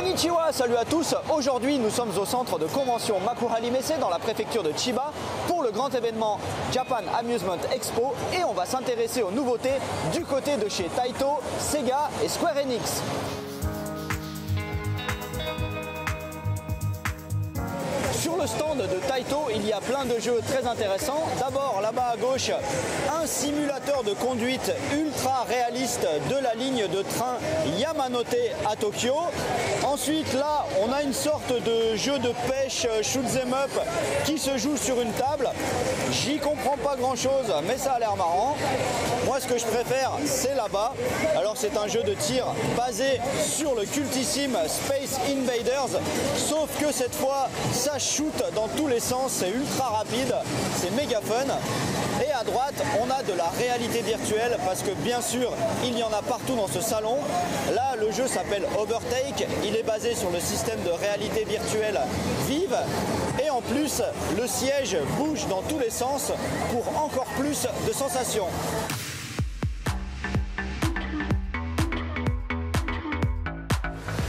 Konnichiwa, salut à tous. Aujourd'hui, nous sommes au centre de convention Makuhari Messe dans la préfecture de Chiba pour le grand événement Japan Amusement Expo et on va s'intéresser aux nouveautés du côté de chez Taito, Sega et Square Enix. Sur le stand de Taito, il y a plein de jeux très intéressants. D'abord, là-bas à gauche, un simulateur de conduite ultra réaliste de la ligne de train Yamanote à Tokyo. Ensuite, là, on a une sorte de jeu de pêche shoot 'em up qui se joue sur une table. J'y comprends pas grand-chose, mais ça a l'air marrant. Moi, ce que je préfère, c'est là-bas. Alors, c'est un jeu de tir basé sur le cultissime Space Invaders, sauf que cette fois, ça shoot dans tous les sens, c'est ultra rapide, c'est méga fun. Et à droite, on a de la réalité virtuelle parce que bien sûr, il y en a partout dans ce salon. Là, le jeu s'appelle Overtake, il est basé sur le système de réalité virtuelle vive. Et en plus, le siège bouge dans tous les sens pour encore plus de sensations.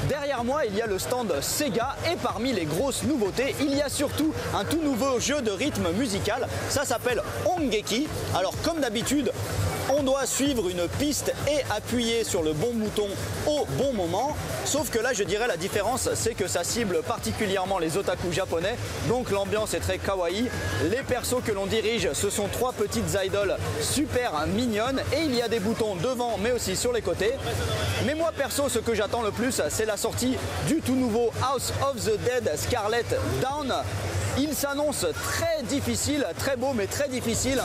Derrière moi, il y a le stand Sega et parmi les grosses nouveautés, il y a surtout un tout nouveau jeu de rythme musical. Ça s'appelle Ongeki. Alors comme d'habitude, on doit suivre une piste et appuyer sur le bon bouton au bon moment. Sauf que là, je dirais la différence, c'est que ça cible particulièrement les otaku japonais. Donc l'ambiance est très kawaii. Les persos que l'on dirige, ce sont trois petites idoles super mignonnes. Et il y a des boutons devant, mais aussi sur les côtés. Mais moi, perso, ce que j'attends le plus, c'est la sortie du tout nouveau House of the Dead Scarlet Dawn. Il s'annonce très difficile, très beau, mais très difficile.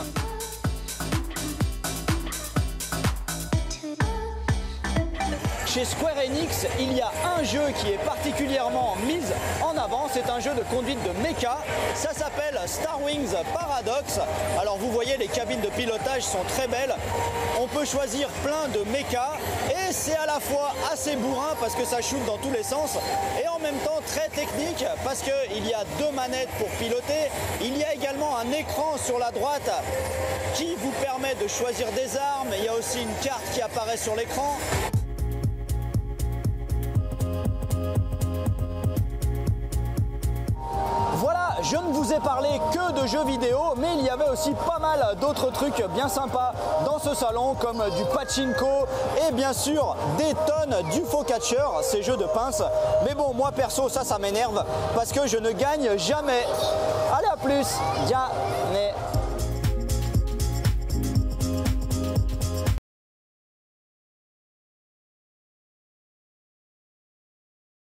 Chez Square Enix, il y a un jeu qui est particulièrement mis en avant, c'est un jeu de conduite de mecha, ça s'appelle Star Wings Paradox. Alors vous voyez, les cabines de pilotage sont très belles, on peut choisir plein de mecha et c'est à la fois assez bourrin parce que ça shoot dans tous les sens et en même temps très technique parce qu'il y a deux manettes pour piloter, il y a également un écran sur la droite qui vous permet de choisir des armes, il y a aussi une carte qui apparaît sur l'écran. Je ne vous ai parlé que de jeux vidéo, mais il y avait aussi pas mal d'autres trucs bien sympas dans ce salon, comme du pachinko et bien sûr des tonnes d'UFO Catcher, ces jeux de pince. Mais bon, moi perso, ça m'énerve parce que je ne gagne jamais. Allez, à plus. Bien.